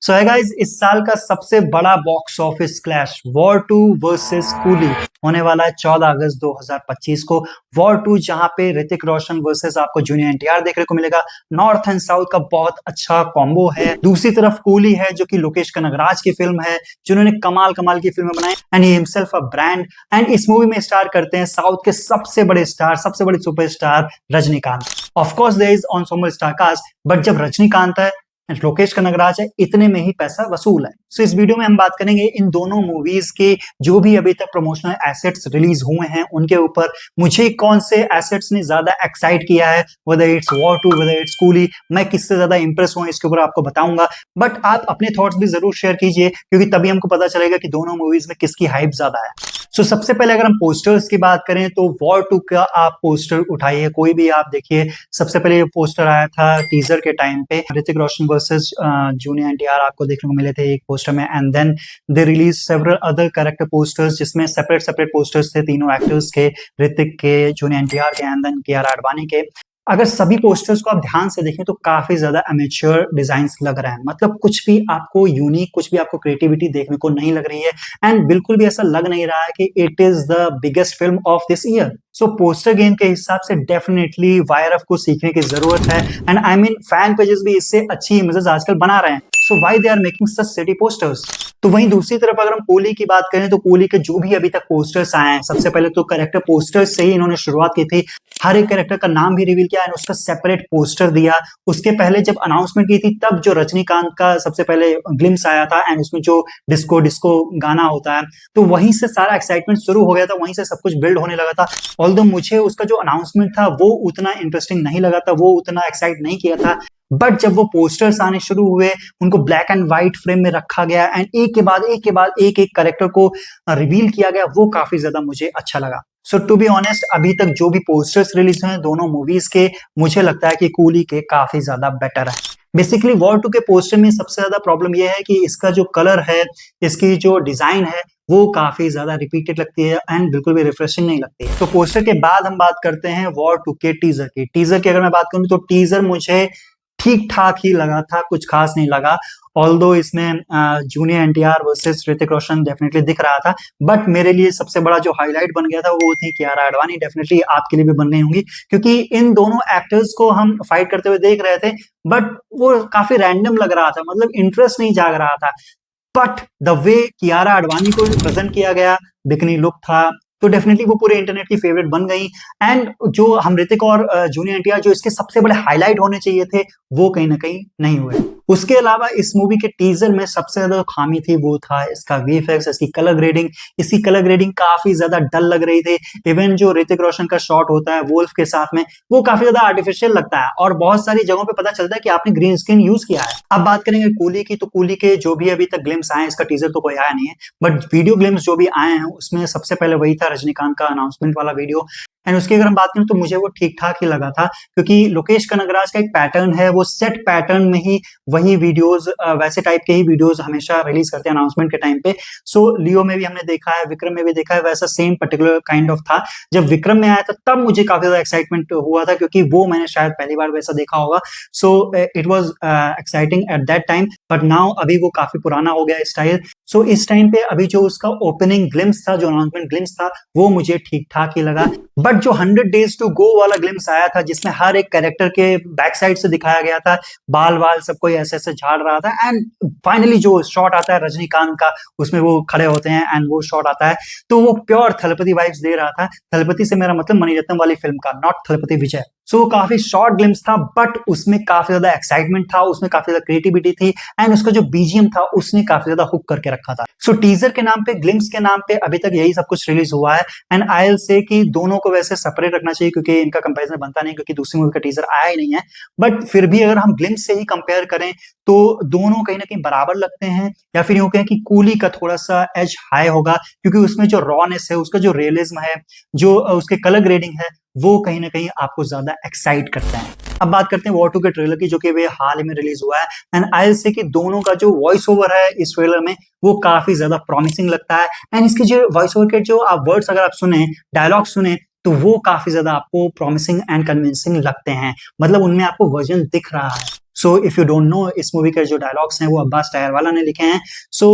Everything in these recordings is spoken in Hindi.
सो है गाइस, इस साल का सबसे बड़ा box office clash war 2 versus coolie होने वाला है 14 अगस्त 2025 को। वॉर 2 जहां पे ऋतिक रोशन वर्सेस आपको जूनियर एनटीआर देखने को मिलेगा। नॉर्थ एंड साउथ का बहुत अच्छा कॉम्बो है। दूसरी तरफ कूली है जो कि लोकेश कनगराज की फिल्म है, जिन्होंने कमाल कमाल की फिल्में बनाई and he himself a brand. And इस मूवी में स्टार करते हैं साउथ के सबसे बड़े स्टार, सबसे बड़े superstar Rajinikanth. Of course there is ensemble star cast, but जब रजनीकांत है लोकेश कनगराज है, इतने में ही पैसा वसूल है। सो इस वीडियो में हम बात करेंगे इन दोनों मूवीज के जो भी अभी तक प्रमोशनल एसेट्स रिलीज हुए हैं उनके ऊपर। मुझे कौन से एसेट्स ने ज्यादा एक्साइट किया है, whether it's war 2 whether it's coolie, मैं किससे ज्यादा इंप्रेस हुआ इसके ऊपर आपको बताऊंगा। बट आप अपने थॉट्स भी जरूर शेयर कीजिए, क्योंकि तभी हमको पता चलेगा कि दोनों मूवीज में किसकी हाइप ज्यादा है। सो सबसे पहले अगर हम पोस्टर्स की बात करें तो वॉर 2 का आप पोस्टर उठाइए, कोई भी आप देखिए। सबसे पहले ये पोस्टर आया था टीजर के टाइम पे, Hrithik Roshan versus junior NTR आपको देखने को मिले थे एक पोस्टर में। And then they release several other character posters जिसमें सेपरेट सेपरेट पोस्टर्स थे तीनों एक्टर्स के, ऋतिक के, जूनियर एनटीआर के एंड देन कियारा आडवाणी के। अगर सभी पोस्टर्स को आप ध्यान से देखें तो काफी ज्यादा अमेच्योर डिजाइन्स लग रहे हैं, मतलब कुछ भी आपको यूनिक, कुछ भी आपको क्रिएटिविटी देखने को नहीं लग रही है। एंड बिल्कुल भी ऐसा लग नहीं रहा है कि it is the biggest film of this year. So poster game के हिसाब से डेफिनेटली वायरफ को सीखने की जरूरत है। And I mean fan pages भी इससे अच्छी इमेजेस आजकल बना रहे हैं। So why they are making such shitty posters. तो वहीं दूसरी तरफ अगर हम कूली की बात करें तो कूली के जो भी अभी तक पोस्टर्स आए हैं, सबसे पहले तो कैरेक्टर पोस्टर्स से ही इन्होंने शुरुआत की थी। हर एक कैरेक्टर का नाम भी रिवील किया एंड उसका सेपरेट पोस्टर दिया। उसके पहले जब अनाउंसमेंट की थी तब जो रजनीकांत का सबसे पहले ग्लिम्स आया था एंड उसमें जो डिस्को डिस्को गाना होता है, तो वहीं से सारा एक्साइटमेंट शुरू हो गया था, वहीं से सब कुछ बिल्ड होने लगा था। ऑल्दो मुझे उसका जो अनाउंसमेंट था वो उतना इंटरेस्टिंग नहीं लगा था, वो उतना एक्साइट नहीं किया था। बट जब वो पोस्टर्स आने शुरू हुए, उनको ब्लैक एंड व्हाइट फ्रेम में रखा गया एंड एक के बाद एक के बाद एक एक कैरेक्टर को रिवील किया गया, वो काफी ज्यादा मुझे अच्छा लगा। सो टू बी ऑनेस्ट, अभी तक जो भी पोस्टर्स रिलीज हुए हैं दोनों मूवीज के, मुझे लगता है कि कूली के काफी ज्यादा बेटर है। बेसिकली वॉर 2 के पोस्टर में सबसे ज्यादा प्रॉब्लम यह है कि इसका जो कलर है, इसकी जो डिजाइन है, वो काफी ज्यादा रिपीटेड लगती है एंड बिल्कुल भी रिफ्रेशिंग नहीं लगती है। तो पोस्टर के बाद हम बात करते हैं वॉर 2 के टीजर की। टीजर की अगर मैं बात करूं तो टीजर मुझे ठीक ठाक ही लगा था, कुछ खास नहीं लगा। ऑल्दो इसमें junior NTR versus Hrithik Roshan definitely दिख रहा था, बट मेरे लिए सबसे बड़ा जो हाईलाइट बन गया था वो थी कियारा आडवाणी। डेफिनेटली आपके लिए भी बन गई होंगी, क्योंकि इन दोनों एक्टर्स को हम फाइट करते हुए देख रहे थे, बट वो काफी रैंडम लग रहा था, मतलब इंटरेस्ट नहीं जाग रहा था। But the way Kiara Advani को प्रेजेंट किया गया, बिकनी लुक था, तो डेफिनेटली वो पूरे इंटरनेट की फेवरेट बन गई। एंड जो हम ऋतिक और जूनियर एनटीआर जो इसके सबसे बड़े हाईलाइट होने चाहिए थे, वो कहीं ना कहीं नहीं हुए। उसके अलावा इस मूवी के टीजर में सबसे ज्यादा खामी थी वो था इसका वीएफएक्स, इसकी कलर ग्रेडिंग। इसकी कलर ग्रेडिंग काफी ज्यादा डल लग रही थी। इवन जो ऋतिक रोशन का शॉट होता है वुल्फ के साथ में, वो काफी ज्यादा आर्टिफिशियल लगता है और बहुत सारी जगहों पे पता चलता है कि आपने ग्रीन स्क्रीन यूज किया है। अब बात करेंगे कूली की, तो कूली के जो भी अभी तक ग्लिम्स आए, इसका टीजर तो कोई आया नहीं है, बट वीडियो ग्लिम्स जो भी आए हैं उसमें सबसे पहले वही था रजनीकांत का अनाउंसमेंट वाला वीडियो। एंड उसकी अगर हम बात करें तो मुझे वो ठीक ठाक ही लगा था, क्योंकि लोकेश कनगराज का एक पैटर्न है, वो सेट पैटर्न में ही वही वीडियोस, वैसे टाइप के ही वीडियोस हमेशा रिलीज करते हैं अनाउंसमेंट के टाइम पे। सो लियो में भी हमने देखा है, विक्रम में भी देखा है, वैसा सेम पर्टिकुलर काइंड ऑफ था। जब विक्रम में आया था तब मुझे काफी ज्यादा एक्साइटमेंट हुआ था, क्योंकि वो मैंने शायद पहली बार वैसा देखा होगा। So it was exciting at that time, but now अभी वो काफी पुराना हो गया स्टाइल। सो इस टाइम पे अभी जो उसका ओपनिंग ग्लिम्स था, जो अनाउंसमेंट ग्लिम्स था, वो मुझे ठीक ठाक ही लगा। बट जो 100 डेज टू गो वाला ग्लिम्स आया था, जिसमें हर एक कैरेक्टर के बैक साइड से दिखाया गया था, बाल वाल सब कोई ऐसे ऐसे झाड़ रहा था, एंड फाइनली जो शॉट आता है रजनीकांत का, उसमें वो खड़े होते हैं एंड वो शॉट आता है, तो वो प्योर थलपति वाइब्स दे रहा था। थलपति से मेरा मतलब मणिरत्नम वाली फिल्म का, नॉट थलपति विजय। सो काफी शॉर्ट ग्लिम्स था, बट उसमें काफी ज्यादा एक्साइटमेंट था, उसमें काफी ज्यादा क्रिएटिविटी थी एंड उसका जो बीजीएम था उसने काफी ज्यादा हुक करके रखा था। सो टीजर के नाम पे, ग्लिम्स के नाम पे अभी तक यही सब कुछ रिलीज हुआ है। एंड आई विल से कि दोनों को वैसे सेपरेट रखना चाहिए, क्योंकि इनका कंपैरिजन बनता नहीं, क्योंकि दूसरी मूवी का टीजर आया ही नहीं है। बट फिर भी अगर हम ग्लिम्स से ही कंपेयर करें तो दोनों कहीं ना कहीं बराबर लगते हैं, या फिर यूं कहें कि कूली का थोड़ा सा एज हाई होगा, क्योंकि उसमें जो रॉनेस है, उसका जो रियलिज्म है, जो उसके कलर ग्रेडिंग है, वो कहीं ना कहीं आपको ज्यादा एक्साइट करता है। अब बात करते हैं वॉर 2 के ट्रेलर की, जो कि वे हाल ही में रिलीज हुआ है। एंड आई विल से कि दोनों का जो वॉइस ओवर है इस ट्रेलर में, वो काफी ज्यादा प्रॉमिसिंग लगता है। एंड इसके जो वॉइस ओवर के जो आप वर्ड्स अगर आप सुने, डायलॉग सुने, तो वो काफी ज्यादा आपको प्रॉमिसिंग एंड कन्विंसिंग लगते हैं, मतलब उनमें आपको वर्जन दिख रहा है। So if you don't know, इस मूवी के जो डायलॉग्स हैं वो अब्बास टायरवाला ने लिखे हैं। सो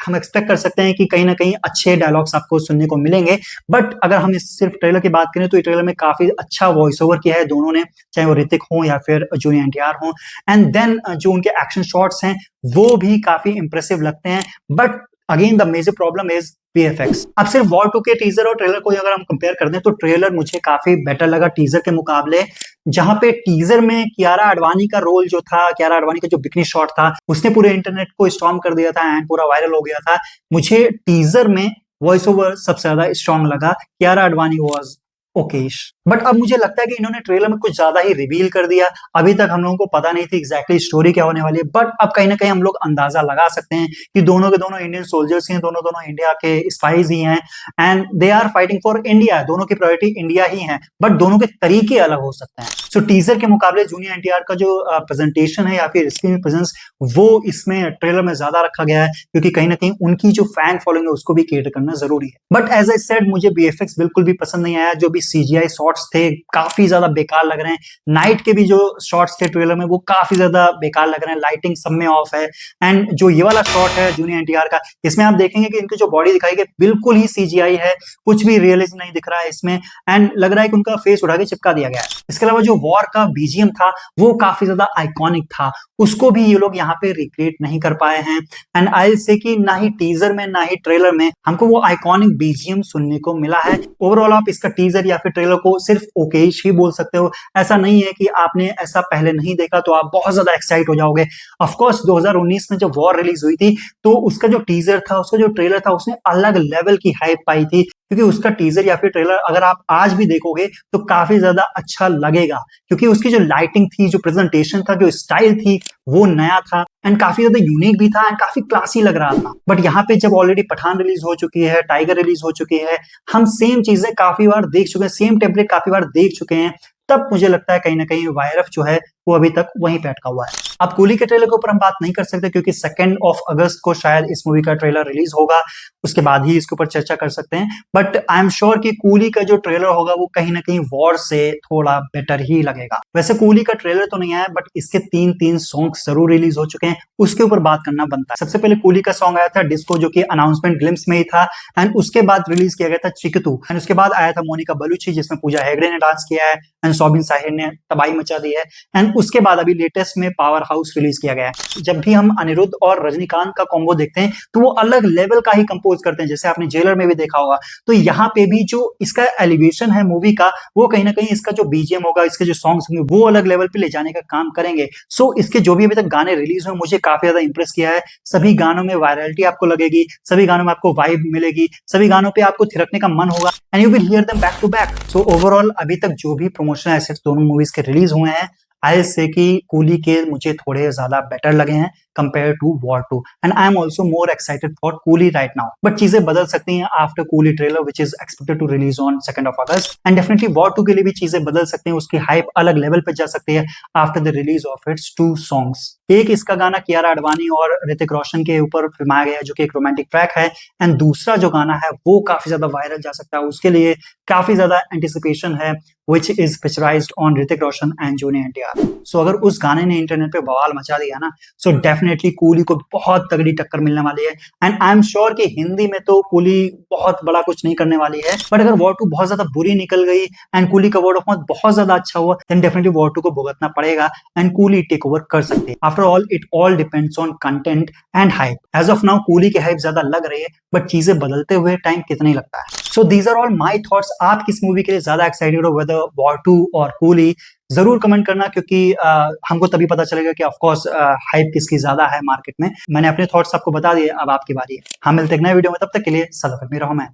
हम एक्सपेक्ट कर सकते हैं कि कहीं ना कहीं अच्छे डायलॉग्स आपको सुनने को मिलेंगे। बट अगर हम इस सिर्फ ट्रेलर की बात करें तो ट्रेलर में काफी अच्छा वॉइस ओवर किया है दोनों ने, चाहे वो ऋतिक हो या फिर जूनियर एनटीआर हो। एंड देन जो उनके एक्शन शॉट्स हैं वो भी काफी इंप्रेसिव लगते हैं। But again the major problem is VFX. अब सिर्फ वॉर 2 के टीजर और ट्रेलर को अगर हम कंपेयर कर दें तो ट्रेलर मुझे काफी बेटर लगा टीजर के मुकाबले। जहां पे टीजर में कियारा आडवाणी का रोल जो था, कियारा आडवाणी का जो बिकनी शॉट था, उसने पूरे इंटरनेट को स्टॉर्म कर दिया था एंड पूरा वायरल हो गया था। मुझे टीजर में वॉइस ओवर सबसे ज्यादा स्ट्रॉन्ग लगा। कियारा आडवाणी वॉज ओकेश। बट अब मुझे लगता है कि इन्होंने ट्रेलर में कुछ ज्यादा ही रिवील कर दिया। अभी तक हम लोगों को पता नहीं थी एग्जैक्टली स्टोरी क्या होने वाली है, बट अब कहीं ना कहीं हम लोग अंदाजा लगा सकते हैं कि दोनों के दोनों इंडियन सोल्जर्स हैं, दोनों दोनों इंडिया के स्पाइज ही हैं and they are fighting for India. दोनों की प्रायोरिटी इंडिया ही है, बट दोनों के तरीके अलग हो सकते हैं। सो टीजर के मुकाबले जूनियर एनटीआर का जो प्रेजेंटेशन है या फिर स्क्रीन प्रेजेंस, वो इसमें ट्रेलर में ज्यादा रखा गया है, क्योंकि कहीं ना कहीं उनकी जो फैन फॉलोइंग है उसको भी केटर करना जरूरी है। बट एज आई सेड, मुझे बीएफएक्स बिल्कुल भी पसंद नहीं आया। जो भी सीजीआई शॉट्स थे काफी ज्यादा बेकार लग रहे हैं। नाइट के भी जो शॉट्स थे ट्रेलर में वो काफी ज्यादा बेकार लग रहे हैं। लाइटिंग सब में ऑफ है। एंड जो ये वाला शॉट है जूनियर एनटीआर का, इसमें आप देखेंगे कि इनकी जो बॉडी दिखाई गई बिल्कुल ही सीजीआई है, कुछ भी रियलिज्म नहीं दिख रहा है इसमें। एंड लग रहा है कि उनका फेस उठा के चिपका दिया गया है। इसके अलावा जो वॉर का बीजीएम था वो काफी ज्यादा आइकॉनिक था, उसको भी ये लोग यहाँ पे रिक्रिएट नहीं कर पाए हैं। एंड आई से कि ना ही टीजर में ना ही ट्रेलर में हमको वो आइकॉनिक बीजीएम सुनने को मिला है। ओवरऑल आप इसका टीजर या फिर ट्रेलर को सिर्फ ओकेश ही बोल सकते हो। ऐसा नहीं है कि आपने ऐसा पहले नहीं देखा तो आप बहुत ज्यादा एक्साइट हो जाओगे। ऑफ कोर्स 2019 में जब वॉर रिलीज हुई थी तो उसका जो टीजर था, उसका जो ट्रेलर था, उसने अलग लेवल की हाइप पाई थी, क्योंकि उसका टीजर या फिर ट्रेलर अगर आप आज भी देखोगे तो काफी ज्यादा अच्छा लगेगा, क्योंकि उसकी जो लाइटिंग थी, जो प्रेजेंटेशन था, जो स्टाइल थी, वो नया था एंड काफी ज्यादा यूनिक भी था एंड काफी क्लासी लग रहा था। बट यहाँ पे जब ऑलरेडी पठान रिलीज हो चुकी है, टाइगर रिलीज हो चुकी है, हम सेम चीजें काफी बार देख चुके हैं, सेम टेम्पलेट काफी बार देख चुके हैं, तब मुझे लगता है कहीं ना कहीं वायरफ जो है वो अभी तक वहीं पे अटका हुआ है। अब कूली के ट्रेलर के ऊपर हम बात नहीं कर सकते, क्योंकि 2 अगस्त को शायद इस मूवी का ट्रेलर रिलीज होगा, उसके बाद ही इसके ऊपर चर्चा कर सकते हैं। बट आई एम श्योर कि कूली का जो ट्रेलर होगा वो कहीं ना कहीं वॉर से थोड़ा बेटर ही लगेगा। वैसे कूली का ट्रेलर तो नहीं आया, बट इसके 3 सॉन्ग जरूर रिलीज हो चुके हैं, उसके ऊपर बात करना बनता है। सबसे पहले कूली का सॉन्ग आया था डिस्को, जो कि अनाउंसमेंट ग्लिम्स में ही था, एंड उसके बाद रिलीज किया गया था चिकतू, एंड उसके बाद आया था मोनिका बलूची, जिसमें पूजा हेगड़े ने डांस किया है एंड सोबिन साहिर ने तबाही मचा दी है। एंड उसके बाद अभी लेटेस्ट में पावर हाउस रिलीज किया गया है। जब भी हम अनिरुद्ध और रजनीकांत का कॉम्बो देखते हैं तो वो अलग लेवल का ही कंपोज करते हैं, जैसे आपने जेलर में भी देखा होगा। तो यहाँ पे भी जो इसका एलिवेशन है मूवी का, वो कहीं ना कहीं इसका जो बीजीएम होगा, इसके जो सॉन्ग्स होंगे, वो अलग लेवल पे ले जाने का काम करेंगे। सो इसके जो भी अभी तक गाने रिलीज हुए मुझे काफी ज्यादा इंप्रेस किया है। सभी गानों में वायरलिटी आपको लगेगी, सभी गानों में आपको वाइब मिलेगी, सभी गानों पे आपको थिरकने का मन होगा and you will hear them back to back. So overall अभी तक जो भी प्रमोशनल एसेट्स दोनों मूवीज के रिलीज हुए हैं, आई से कि कूली के मुझे थोड़े ज्यादा बेटर लगे हैं compare to War 2, and I am also more excited for Coolie right now. But चीजें बदल सकती हैं after Coolie trailer which is expected to release on 2 August, and definitely War 2 के लिए भी चीजें बदल सकती हैं, उसकी हाइप अलग लेवल पे जा सकती है after the release of its 2 songs. एक इसका गाना कियारा आडवाणी और ऋतिक रोशन के ऊपर फिल्माया गया है, जो कि एक रोमांटिक ट्रैक है, एंड दूसरा जो गाना है वो काफी ज्यादा वायरल जा सकता है, उसके लिए काफी ज्यादा एंटिसिपेशन है, which is picturized on Hrithik Roshan and junior NTR. So अगर उस गाने ने इंटरनेट पे बवाल मचा दिया ना, सो डेफिनेटली कूली को बहुत तगड़ी टक्कर मिलने वाली है। एंड आई एम श्योर कि हिंदी में तो कूली बहुत बड़ा कुछ नहीं करने वाली है, बट अगर वॉर 2 बहुत ज्यादा बुरी निकल गई एंड कूली का वर्ड ऑफ माउथ बहुत ज्यादा अच्छा हुआ, देन डेफिनेटली वॉर 2 को भुगतना पड़ेगा एंड कूली टेक ओवर कर सकते हैं। After all it all depends on content and hype. As of now Coolie की हाइप ज्यादा लग रही है, बट चीजें बदलते हुए टाइम कितना ही लगता है। So these are all my thoughts. आप किस मूवी के लिए ज्यादा एक्साइटेड हो, वेदर वॉर 2 और कूली? जरूर कमेंट करना, क्योंकि हमको तभी पता चलेगा कि ऑफ कोर्स हाइप किसकी ज्यादा है मार्केट में। मैंने अपने थॉट्स आपको बता दिए, अब आपकी बारी है। हम मिलते हैं नए वीडियो में, तब तक के लिए सदा में रहो मैं।